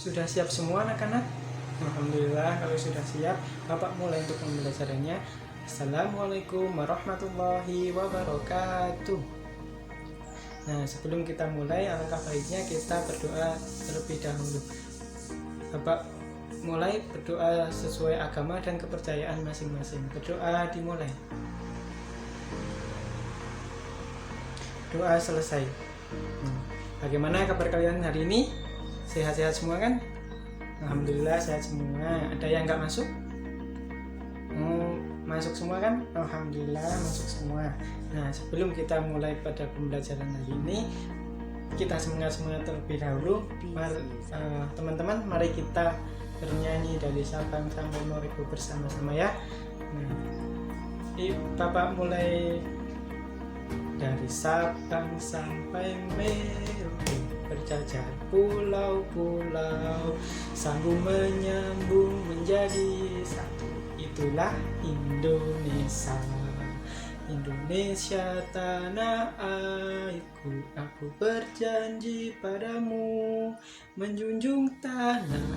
Sudah siap semua anak-anak? Alhamdulillah kalau sudah siap, Bapak mulai untuk pembelajarannya. Assalamualaikum warahmatullahi wabarakatuh. Nah, sebelum kita mulai, alangkah baiknya kita berdoa terlebih dahulu. Bapak mulai berdoa sesuai agama dan kepercayaan masing-masing. Berdoa dimulai. Doa selesai. Bagaimana kabar kalian hari ini? Sehat-sehat semua kan? Alhamdulillah sehat semua. Ada yang nggak masuk? Masuk semua kan? Alhamdulillah masuk semua. Nah, sebelum kita mulai pada pembelajaran hari ini, kita semangat terlebih dahulu. Teman-teman, mari kita bernyanyi dari Sabang sampai Merauke bersama-sama ya. Nah, Bapak mulai dari Sabang sampai Merauke, berjajar pulau-pulau, sambung menyambung menjadi satu. Itulah Indonesia. Indonesia tanah airku, aku berjanji padamu menjunjung tanah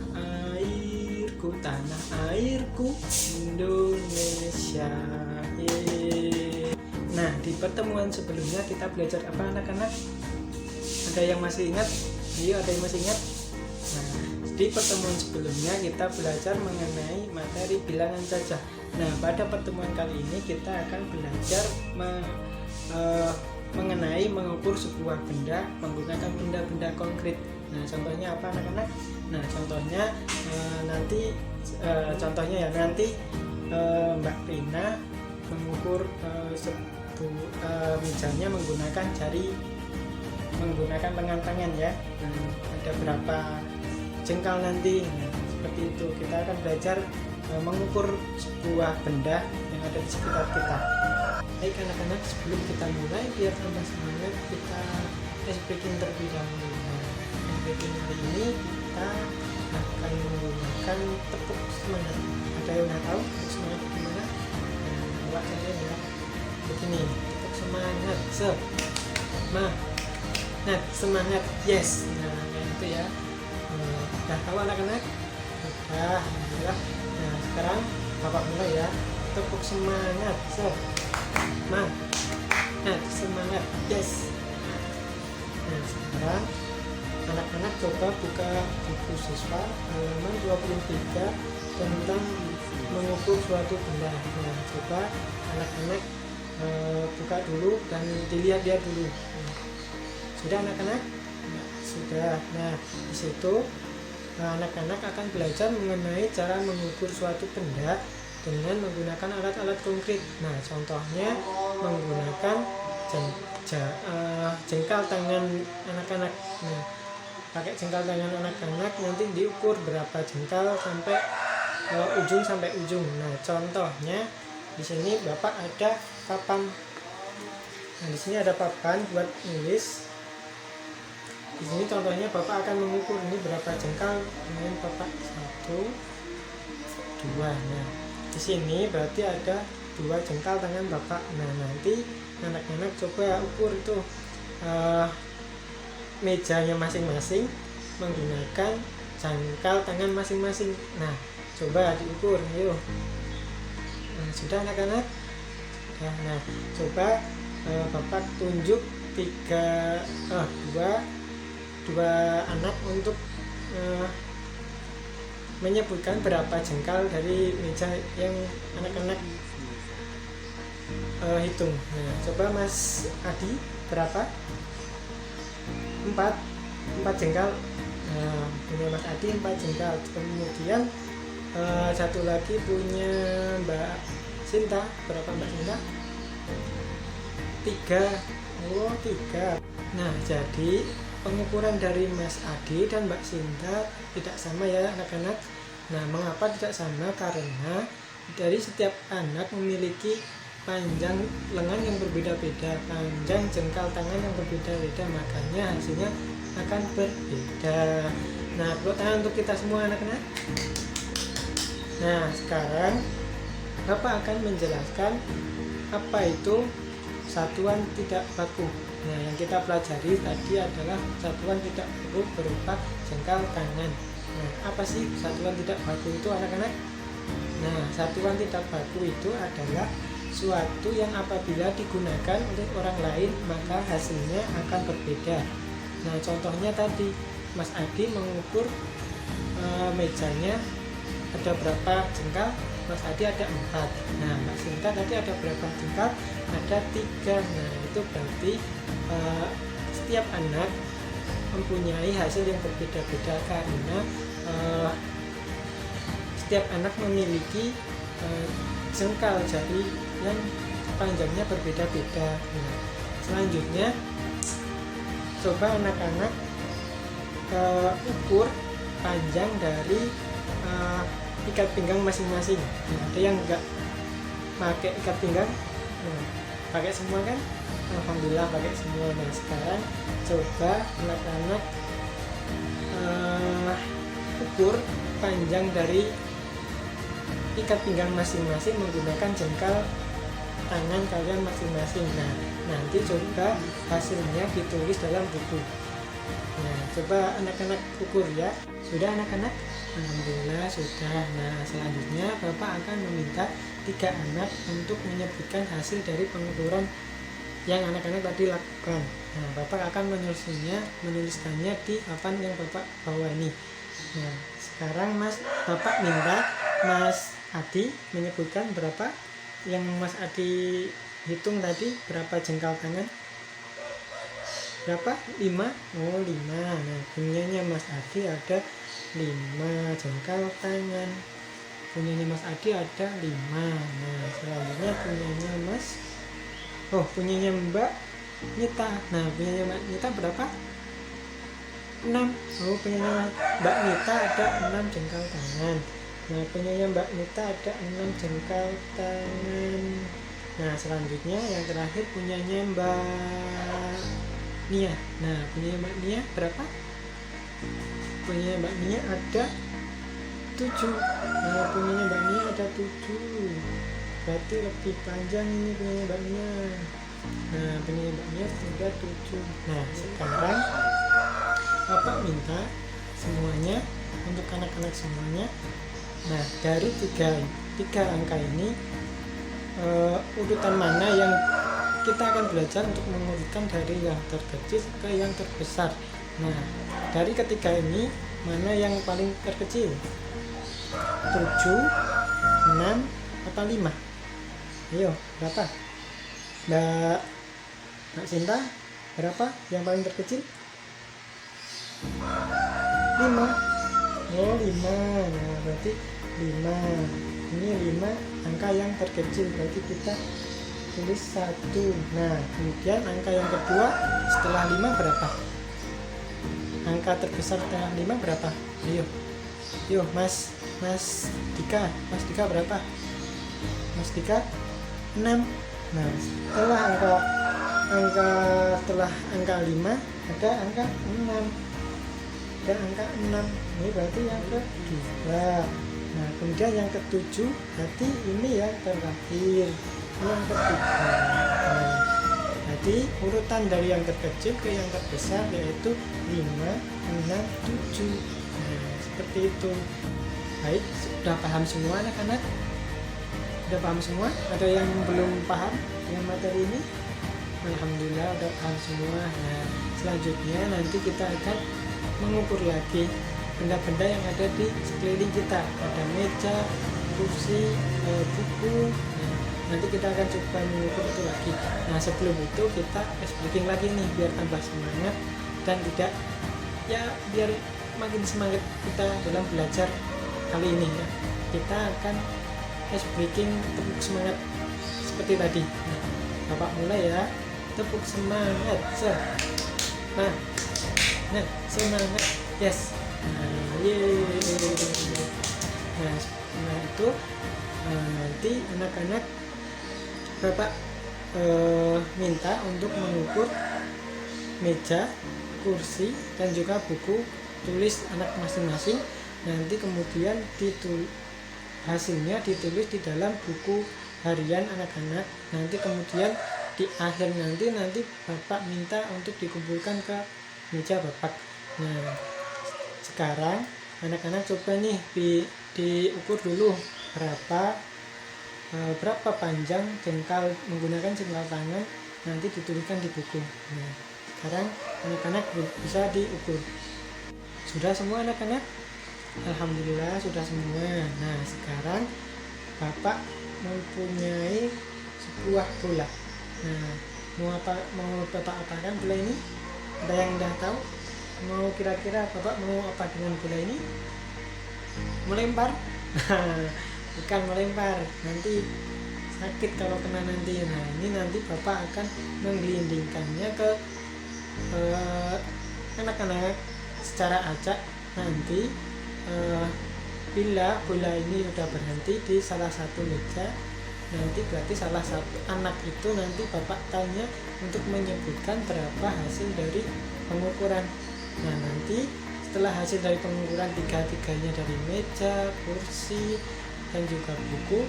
airku, tanah airku Indonesia. Nah, di pertemuan sebelumnya kita belajar apa anak-anak? Ada yang masih ingat? Iya, ada yang masih ingat? Nah, di pertemuan sebelumnya kita belajar mengenai materi bilangan cacah. Nah, pada pertemuan kali ini kita akan belajar mengenai mengukur sebuah benda menggunakan benda-benda konkret. Nah, contohnya apa anak-anak? Nah, contohnya nanti Mbak Rina mengukur mejanya menggunakan lengan tangan ya. Ada berapa jengkal nanti. Nah, seperti itu kita akan belajar mengukur sebuah benda yang ada di sekitar kita. Baik anak-anak, sebelum kita mulai biar tambah semangat, kita ice breaking terlebih dahulu. Nah, ice breaking hari ini kita akan menggunakan tepuk semangat. Ada yang nggak tahu tepuk semangat gimana? Buat saja ya. Begini, tepuk semangat, semangat, semangat, yes. Nah, itu ya. Udah tahu anak-anak? Udah, alhamdulillah. Nah, sekarang Bapak mulai ya. Tepuk semangat, semangat, yes. Nah, sekarang anak-anak coba buka buku siswa halaman 23 tentang mengukur suatu benda. Nah, coba anak-anak buka dulu dan dilihat-lihat dulu. Sudah anak-anak? Nah, sudah. Nah, di situ anak-anak akan belajar mengenai cara mengukur suatu benda dengan menggunakan alat-alat konkret. Nah, contohnya menggunakan jengkal tangan anak-anak. Nah, pakai jengkal tangan anak-anak nanti diukur berapa jengkal sampai ujung sampai ujung. Nah, contohnya di sini Bapak ada papan. Nah, di sini ada papan buat nulis. Di sini contohnya Bapak akan mengukur ini berapa jengkal dengan Bapak 1, 2. Nah, di sini berarti ada 2 jengkal tangan Bapak. Nah, nanti anak-anak coba ukur itu mejanya masing-masing menggunakan jengkal tangan masing-masing. Nah, coba diukur, yuk. Nah, sudah anak-anak? Nah, coba Bapak tunjuk dua anak untuk menyebutkan berapa jengkal dari meja yang anak-anak hitung. Nah, coba Mas Adi berapa? 4 jengkal. Nah, punya Mas Adi 4 jengkal. Kemudian satu lagi punya Mbak Sinta, berapa Mbak Sinta? 3. Oh, 3. Nah, jadi pengukuran dari Mas Adi dan Mbak Sinta tidak sama ya anak-anak. Nah, mengapa tidak sama? Karena dari setiap anak memiliki panjang lengan yang berbeda-beda, panjang jengkal tangan yang berbeda-beda, makanya hasilnya akan berbeda. Nah, tepuk tangan untuk kita semua anak-anak. Nah, sekarang Bapak akan menjelaskan apa itu satuan tidak baku. Nah, yang kita pelajari tadi adalah satuan tidak baku berupa jengkal tangan. Nah, apa sih satuan tidak baku itu anak-anak? Nah, satuan tidak baku itu adalah suatu yang apabila digunakan oleh orang lain maka hasilnya akan berbeda. Nah, contohnya tadi Mas Adi mengukur mejanya ada berapa jengkal, Mas Adi ada 4. Nah, Mbak Sinta tadi ada berapa jengkal? Ada 3. Nah, itu berarti setiap anak mempunyai hasil yang berbeda-beda karena setiap anak memiliki jengkal jari yang panjangnya berbeda-beda. Nah, selanjutnya coba anak-anak ukur panjang dari ikat pinggang masing-masing. Nah, ada yang enggak pakai ikat pinggang? Nah, pakai semua kan? Alhamdulillah pakai semua. Nah, sekarang coba anak-anak ukur panjang dari ikat pinggang masing-masing menggunakan jengkal tangan kalian masing-masing. Nah, nanti coba hasilnya ditulis dalam buku. Nah, coba anak-anak ukur ya. Sudah anak-anak? Alhamdulillah sudah. Nah, selanjutnya Bapak akan meminta 3 anak untuk menyebutkan hasil dari pengukuran yang anak-anak tadi lakukan. Nah, Bapak akan menuliskannya di papan yang Bapak bawa ini. Nah, sekarang Bapak minta Mas Adi menyebutkan berapa yang Mas Adi hitung tadi, berapa jengkal tangan? Berapa? 5? Oh, 5. Nah, punyanya Mas Adi ada 5 jengkal tangan. Punyanya Mas Adi ada 5. Nah, selanjutnya punyanya Mbak Nita. Nah, punyanya Mbak Nita berapa? 6. Oh, punyanya Mbak Nita ada 6 jengkal tangan. Nah, punyanya Mbak Nita ada 6 jengkal tangan. Nah, selanjutnya yang terakhir punyanya Mbak Nia. Nah, punyanya Mbak Nia berapa? Punyanya Mbak Nia ada 7. Nah, punyanya Mbak Nia ada 7. Berarti lebih panjang ini punyanya Mbak Nia. Nah, punyanya Mbak Nia sudah 7. Nah, sekarang Bapak minta semuanya untuk anak-anak semuanya. Nah, dari tiga angka ini urutan mana yang kita akan belajar untuk mengurutkan dari yang terkecil ke yang terbesar. Nah, dari ketiga ini mana yang paling terkecil? 7, 6, atau 5? Ayo, berapa? Mbak Sinta, berapa yang paling terkecil? 5. Oh, 5. Nah, berarti 5. Ini 5 angka yang terkecil, berarti kita tulis 1. Nah, kemudian angka yang kedua setelah 5 berapa? Angka terbesar setelah 5 berapa? Ayo Mas Dika. Mas Dika berapa? Mas Dika 6. Nah, setelah angka 5 ada angka 6. Ada angka 6. Ini berarti yang kedua. Nah, kemudian yang ke-7 berarti ini yang terakhir, yang ketiga. Nah, jadi urutan dari yang terkecil ke yang terbesar yaitu 5, 6, 7. Nah, seperti itu. Baik, sudah paham semua anak-anak? Sudah paham semua? Ada yang belum paham dengan materi ini? Alhamdulillah sudah paham semua. Nah, selanjutnya nanti kita akan mengukur lagi benda-benda yang ada di sekeliling kita. Ada meja, kursi, buku. Nah, nanti kita akan coba mengukur itu lagi. Nah, sebelum itu kita explaining lagi nih biar tambah semangat dan tidak, ya biar makin semangat kita dalam belajar kali ini ya. Kita akan explaining tepuk semangat seperti tadi. Nah, Bapak mulai ya. Tepuk semangat. Nah, semangat. Yes. Nah, itu nanti anak-anak Bapak minta untuk mengukur meja, kursi, dan juga buku tulis anak masing-masing. Nanti kemudian hasilnya ditulis di dalam buku harian anak-anak. Nanti kemudian di akhir nanti Bapak minta untuk dikumpulkan ke meja Bapak. Nah, sekarang anak-anak coba nih diukur dulu berapa panjang jengkal menggunakan jengkal tangan, nanti dituliskan di buku. Nah, sekarang anak-anak bisa diukur. Sudah semua anak-anak? Alhamdulillah sudah semua. Nah, sekarang Bapak mempunyai sebuah bola. Nah, mau Bapak apakan bola ini? Ada yang udah tahu? Mau kira-kira Bapak mau apa dengan bola ini? Melempar? Bukan melempar, nanti sakit kalau kena nanti. Nah, ini nanti Bapak akan menggelindingkannya ke anak-anak secara acak. Nanti bila bola ini sudah berhenti di salah satu meja, nanti berarti salah satu anak itu nanti Bapak tanya untuk menyebutkan berapa hasil dari pengukuran. Nah, nanti setelah hasil dari pengukuran tiga-tiganya dari meja, kursi, dan juga buku,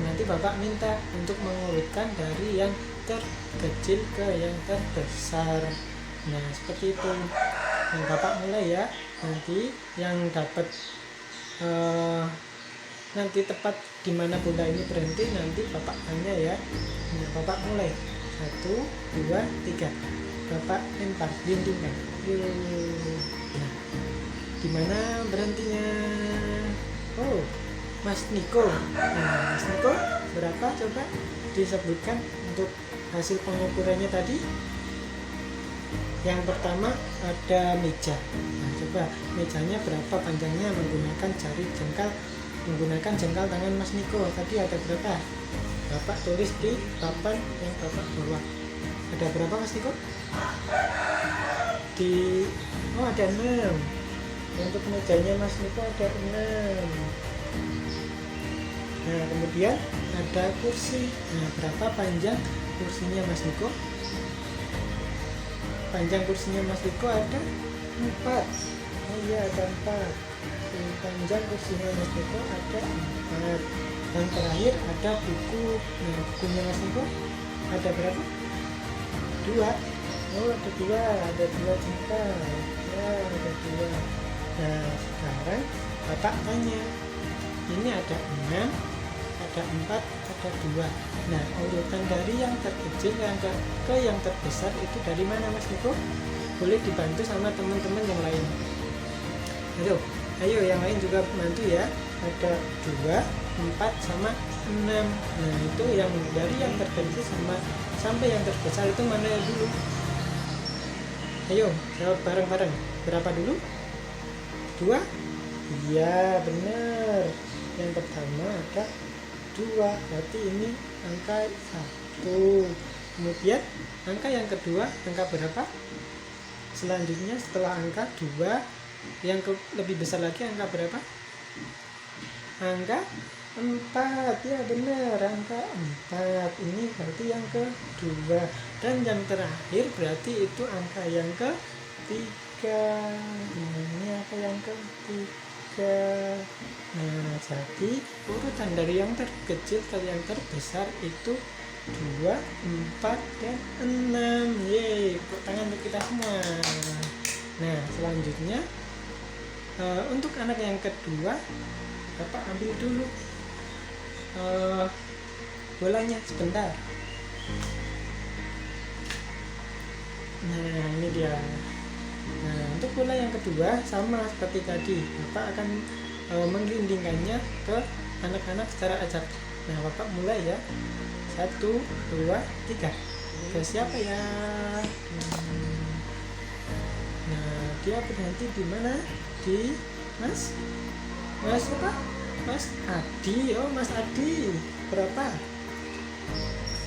nanti Bapak minta untuk mengurutkan dari yang terkecil ke yang terbesar. Nah, seperti itu. Nah, Bapak mulai ya. Nanti yang dapat nanti tepat di mana bola ini berhenti, nanti Bapak tanya ya. Nah, Bapak mulai 1, 2, 3. Bapak lempar, dindingkan. Nah, di mana berhentinya? Oh, Mas Niko. Nah, Mas Niko berapa coba disebutkan untuk hasil pengukurannya tadi? Yang pertama ada meja. Nah, coba mejanya berapa panjangnya menggunakan jengkal tangan Mas Niko. Tadi ada berapa? Bapak tulis di papan yang Bapak bawa. Ada berapa Mas Niko? Ada 6. Untuk mejanya Mas Niko ada 6. Nah, kemudian ada kursi. Nah, berapa panjang kursinya Mas Niko? Panjang kursinya Mas Niko ada 4. Oh iya, ada 4. Panjang kursinya Mas Niko ada 4. Dan terakhir ada buku. Nah, bukunya Mas Niko ada berapa? 2. Oh, ada 2 jengkal. Ya, ada 2. Nah, sekarang Bapak tanya, ini ada 6, ada 4, ada 2. Nah, urutan dari yang terkecil ke yang terbesar itu dari mana Mas Niko? Boleh dibantu sama teman-teman yang lain. Ayo yang lain juga bantu ya. Ada 2, 4 sama 6. Nah, itu yang dari yang terkecil sampai yang terbesar itu mana dulu? Ayo jawab bareng-bareng. Berapa dulu? 2? Iya, benar. Yang pertama ada 2, berarti ini angka 1. Kemudian angka yang kedua angka berapa? Selanjutnya setelah angka 2 yang lebih besar lagi angka berapa? Angka 4. Ya benar, angka 4. Ini berarti yang kedua. Dan yang terakhir berarti itu angka yang ketiga. Ini angka yang ketiga. Nah, jadi urutan dari yang terkecil ke yang terbesar itu 2, 4, dan 6. Yeay, tepuk tangan untuk kita semua. Nah, selanjutnya untuk anak yang kedua, Bapak ambil dulu bolanya sebentar. Nah, ini dia. Nah, untuk bola yang kedua sama seperti tadi, Bapak akan menggelindingkannya ke anak-anak secara acak. Nah, Bapak mulai ya. 1, 2, 3. Ke siapa ya? Nah, dia berhenti di mana? Di Mas apa? Mas Adi. Oh, Mas Adi. Berapa?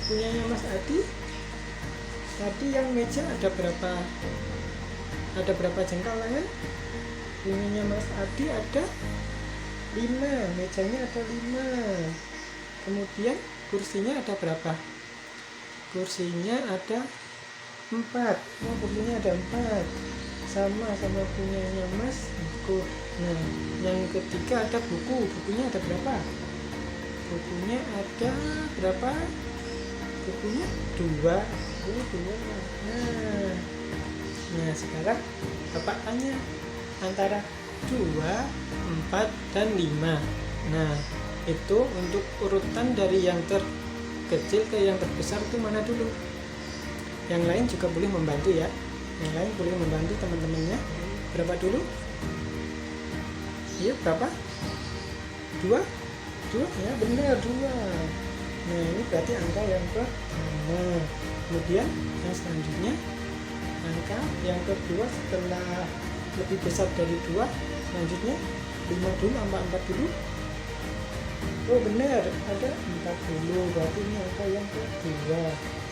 Punyanya Mas Adi? Tadi yang meja ada berapa? Ada berapa jengkal tangan? Punyanya Mas Adi ada 5. Mejanya ada 5. Kemudian kursinya ada berapa? Kursinya ada 4. Oh, kursinya ada 4. Sama punyanya Mas Niko. Nah, yang ketiga ada buku. Bukunya ada berapa? Bukunya ada berapa? Bukunya 2. Oh, 2. Nah, sekarang Bapak tanya antara 2, 4, dan 5. Nah, itu untuk urutan dari yang terkecil ke yang terbesar itu mana dulu? Yang lain juga boleh membantu ya. Yang lain boleh membantu teman-temannya. Berapa dulu? Iya, berapa? 2? 2? Ya, benar, 2. Nah, ini berarti angka yang pertama. Kemudian yang selanjutnya, angka yang kedua setelah lebih besar dari 2, selanjutnya 5 dulu, 4 dulu. Oh benar, ada 40, berarti ini angka yang kedua.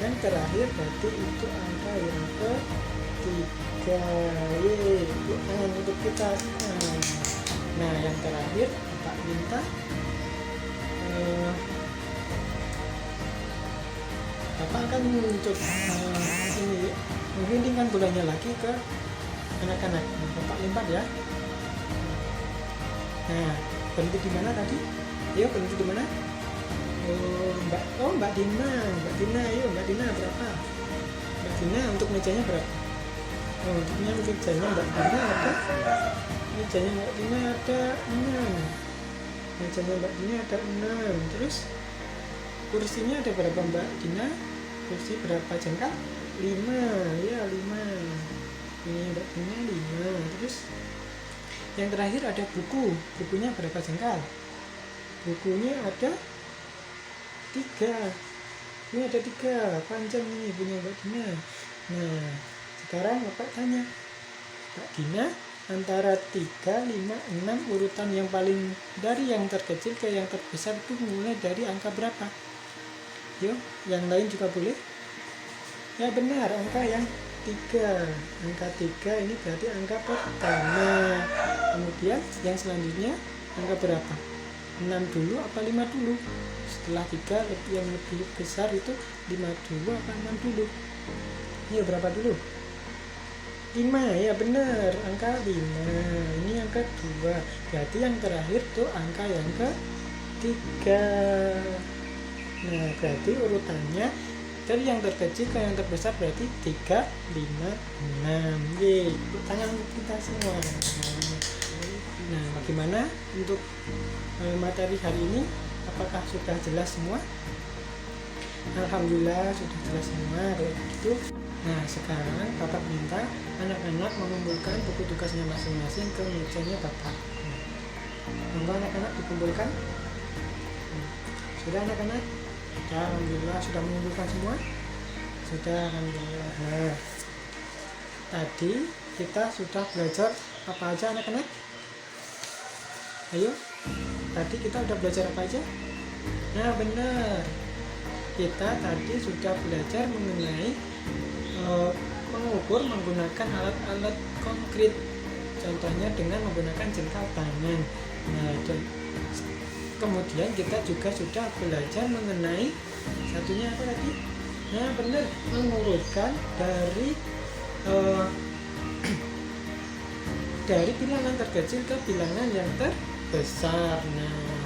Yang terakhir berarti itu angka yang ketiga. Yeay, untuk kita. Nah, yang terakhir Bapak minta Bapak akan mencoba ini menggelindingkan bolanya lagi ke anak-anak. Bapak lipat ya. Nah, berhenti di mana tadi? Ayo berhenti di mana? Mbak Dina, ayo Mbak Dina berapa? Mbak Dina untuk mejanya berapa? Untuk mejanya Mbak Dina ada. Mejanya Mbak Dina ada 6. Mejanya Mbak Dina ada 6. Terus kursinya ada berapa Mbak Dina? Kursi berapa jengkal? 5. Ya 5. Ini Mbak Dina 5. Terus yang terakhir ada buku. Bukunya berapa jengkal? Bukunya ada 3. Ini ada 3. Panjang ini punya Mbak Dina. Nah, sekarang Bapak tanya, Mbak Dina, antara 3, 5, 6 urutan yang paling dari yang terkecil ke yang terbesar itu mulai dari angka berapa? Yuk, yang lain juga boleh. Ya benar, angka yang 3. Angka 3 ini berarti angka pertama. Kemudian yang selanjutnya angka berapa? 6 dulu apa 5 dulu? Setelah 3 yang lebih besar itu 5 dulu apa 6 dulu? Iya berapa dulu? 5, ya benar, angka 5. Ini angka 2. Berarti yang terakhir tuh angka yang ketiga. Nah, berarti urutannya dari yang terkecil ke yang terbesar berarti 3, 5, 6. Yeay, tangan untuk kita semua. Nah, bagaimana untuk materi hari ini? Apakah sudah jelas semua? Alhamdulillah sudah jelas semua kayak gitu. Nah, sekarang Bapak minta anak-anak mengumpulkan buku tugasnya masing-masing ke mejanya Bapak. Monggo anak-anak dikumpulkan. Sudah anak-anak? Ya, alhamdulillah sudah mengumpulkan semua. Sudah, alhamdulillah. Nah, tadi kita sudah belajar apa aja anak-anak? Ayo, tadi kita udah belajar apa aja? Nah benar, kita tadi sudah belajar mengenai mengukur menggunakan alat-alat konkret. Contohnya dengan menggunakan jengkal tangan. Nah, kemudian kita juga sudah belajar mengenai satunya apa tadi? Nah benar, mengurutkan dari dari bilangan terkecil ke bilangan yang terbesar. Nah,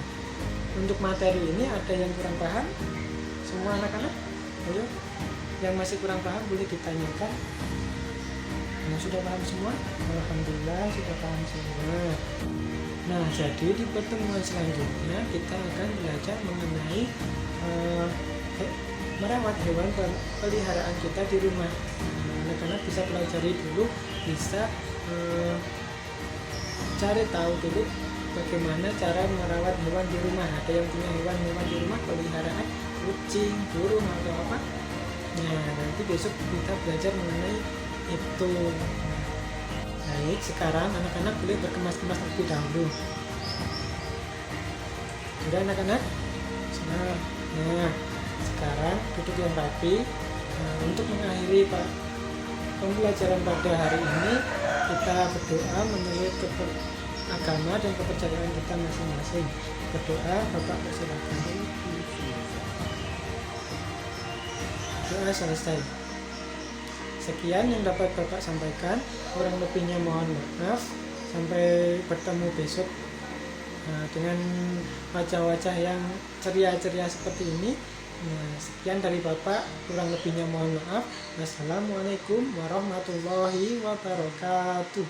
untuk materi ini ada yang kurang paham? Semua anak-anak? Ayo, yang masih kurang paham boleh ditanyakan. Nah, sudah paham semua? Alhamdulillah sudah paham semua. Nah, jadi di pertemuan selanjutnya kita akan belajar mengenai merawat hewan peliharaan kita di rumah. Anak-anak bisa pelajari dulu, bisa cari tahu dulu bagaimana cara merawat hewan di rumah. Ada yang punya hewan di rumah peliharaan, kucing, burung atau apa. Nah, nanti besok kita belajar mengenai itu. Baik, sekarang anak-anak boleh berkemas-kemas terlebih dahulu. Sudah anak-anak? Nah, sekarang duduk yang rapi. Untuk mengakhiri pembelajaran pada hari ini, kita berdoa menurut agama dan kepercayaan kita masing-masing. Berdoa, Bapak persilakan. Doa selesai. Sekian yang dapat Bapak sampaikan. Kurang lebihnya mohon maaf. Sampai bertemu besok dengan wajah-wajah yang ceria-ceria seperti ini. Nah, sekian dari Bapak. Kurang lebihnya mohon maaf. Wassalamualaikum warahmatullahi wabarakatuh.